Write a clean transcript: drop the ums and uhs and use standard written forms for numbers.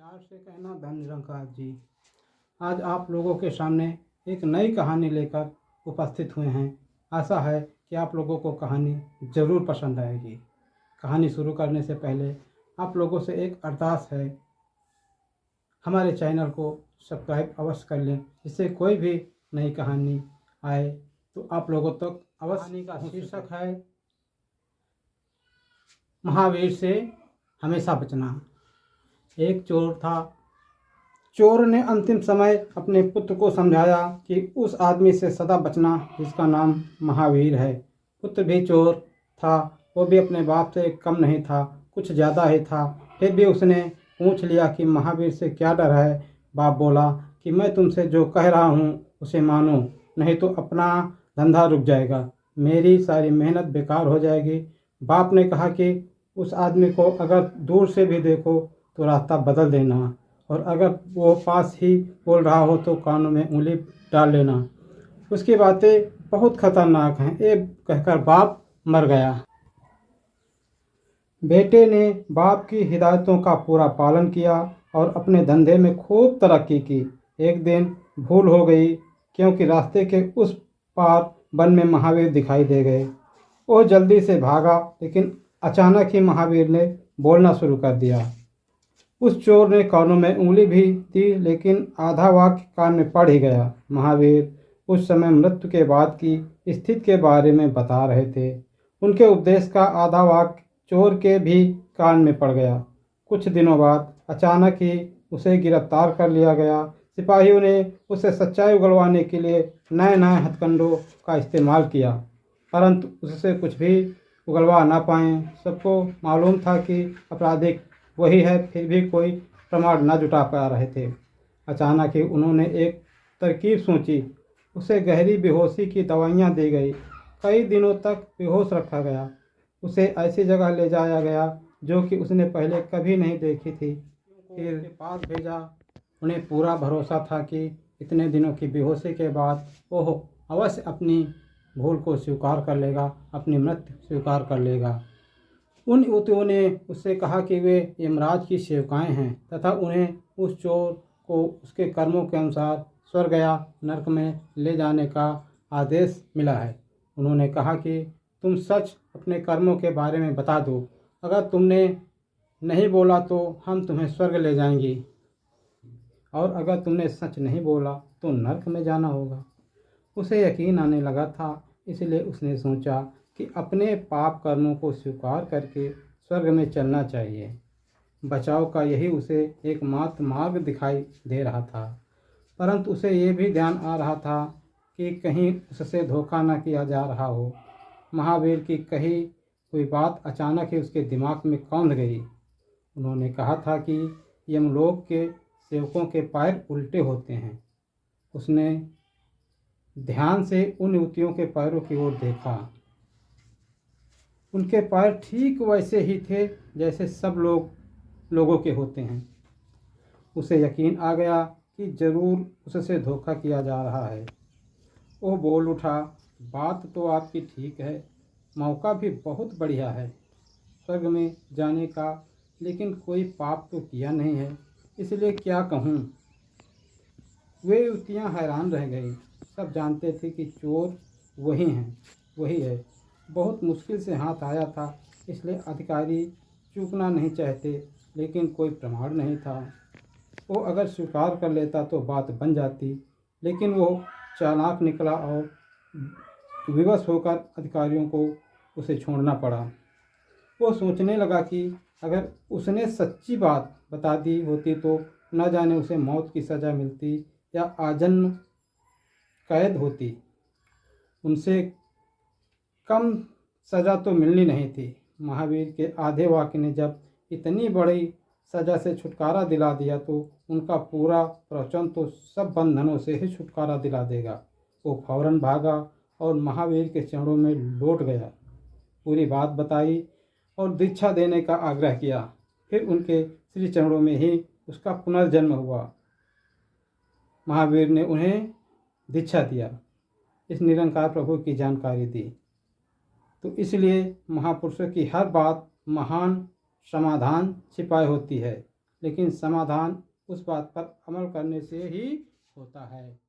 प्यार से कहना धन निरंकार जी। आज आप लोगों के सामने एक नई कहानी लेकर उपस्थित हुए हैं। आशा है कि आप लोगों को कहानी ज़रूर पसंद आएगी। कहानी शुरू करने से पहले आप लोगों से एक अरदास है, हमारे चैनल को सब्सक्राइब अवश्य कर लें, जिससे कोई भी नई कहानी आए तो आप लोगों तक अवश्य। कहानी का शीर्षक है महावीर से हमेशा बचना। एक चोर था। चोर ने अंतिम समय अपने पुत्र को समझाया कि उस आदमी से सदा बचना जिसका नाम महावीर है। पुत्र भी चोर था, वो भी अपने बाप से कम नहीं था, कुछ ज़्यादा ही था। फिर भी उसने पूछ लिया कि महावीर से क्या डर है। बाप बोला कि मैं तुमसे जो कह रहा हूँ उसे मानो, नहीं तो अपना धंधा रुक जाएगा, मेरी सारी मेहनत बेकार हो जाएगी। बाप ने कहा कि उस आदमी को अगर दूर से भी देखो तो रास्ता बदल देना, और अगर वो पास ही बोल रहा हो तो कानों में उंगली डाल लेना, उसकी बातें बहुत खतरनाक हैं। ये कहकर बाप मर गया। बेटे ने बाप की हिदायतों का पूरा पालन किया और अपने धंधे में खूब तरक्की की। एक दिन भूल हो गई, क्योंकि रास्ते के उस पार वन में महावीर दिखाई दे गए। वो जल्दी से भागा, लेकिन अचानक ही महावीर ने बोलना शुरू कर दिया। उस चोर ने कानों में उंगली भी दी, लेकिन आधा वाक्य कान में पड़ ही गया। महावीर उस समय मृत्यु के बाद की स्थिति के बारे में बता रहे थे। उनके उपदेश का आधा वाक्य चोर के भी कान में पड़ गया। कुछ दिनों बाद अचानक ही उसे गिरफ्तार कर लिया गया। सिपाहियों ने उसे सच्चाई उगलवाने के लिए नए नए हथकंडों का इस्तेमाल किया, परंतु उससे कुछ भी उगलवा ना पाए। सबको मालूम था कि अपराधी वही है, फिर भी कोई प्रमाण न जुटा पा रहे थे। अचानक ही उन्होंने एक तरकीब सोची। उसे गहरी बेहोशी की दवाइयाँ दी गई। कई दिनों तक बेहोश रखा गया। उसे ऐसी जगह ले जाया गया जो कि उसने पहले कभी नहीं देखी थी। फिर के पास भेजा। उन्हें पूरा भरोसा था कि इतने दिनों की बेहोशी के बाद वो अवश्य अपनी भूल को स्वीकार कर लेगा, अपनी मृत्यु स्वीकार कर लेगा। उन युवतियों ने उससे कहा कि वे यमराज की सेवकाएं हैं तथा उन्हें उस चोर को उसके कर्मों के अनुसार स्वर्ग या नरक में ले जाने का आदेश मिला है। उन्होंने कहा कि तुम सच अपने कर्मों के बारे में बता दो, अगर तुमने नहीं बोला तो हम तुम्हें स्वर्ग ले जाएंगी, और अगर तुमने सच नहीं बोला तो नरक में जाना होगा। उसे यकीन आने लगा था, इसलिए उसने सोचा कि अपने पाप कर्मों को स्वीकार करके स्वर्ग में चलना चाहिए। बचाव का यही उसे एकमात्र मार्ग दिखाई दे रहा था, परंतु उसे ये भी ध्यान आ रहा था कि कहीं उससे धोखा न किया जा रहा हो। महावीर की कही हुई बात अचानक ही उसके दिमाग में कौंध गई। उन्होंने कहा था कि यमलोक के सेवकों के पैर उल्टे होते हैं। उसने ध्यान से उन युवतियों के पैरों की ओर देखा। उनके पैर ठीक वैसे ही थे जैसे सब लोगों के होते हैं। उसे यकीन आ गया कि जरूर उससे धोखा किया जा रहा है। वो बोल उठा, बात तो आपकी ठीक है, मौका भी बहुत बढ़िया है स्वर्ग में जाने का, लेकिन कोई पाप तो किया नहीं है, इसलिए क्या कहूँ। वे युवतियाँ हैरान रह गई। सब जानते थे कि चोर वही है। बहुत मुश्किल से हाथ आया था, इसलिए अधिकारी चूकना नहीं चाहते, लेकिन कोई प्रमाण नहीं था। वो अगर स्वीकार कर लेता तो बात बन जाती, लेकिन वो चालाक निकला और विवश होकर अधिकारियों को उसे छोड़ना पड़ा। वो सोचने लगा कि अगर उसने सच्ची बात बता दी होती तो न जाने उसे मौत की सज़ा मिलती या आजन्म कैद होती। उनसे कम सज़ा तो मिलनी नहीं थी। महावीर के आधे वाक्य ने जब इतनी बड़ी सज़ा से छुटकारा दिला दिया तो उनका पूरा प्रवचन तो सब बंधनों से ही छुटकारा दिला देगा। वो फौरन भागा और महावीर के चरणों में लौट गया, पूरी बात बताई और दीक्षा देने का आग्रह किया। फिर उनके श्री चरणों में ही उसका पुनर्जन्म हुआ। महावीर ने उन्हें दीक्षा दिया, इस निरंकार प्रभु की जानकारी दी। तो इसलिए महापुरुषों की हर बात महान समाधान छिपाई होती है, लेकिन समाधान उस बात पर अमल करने से ही होता है।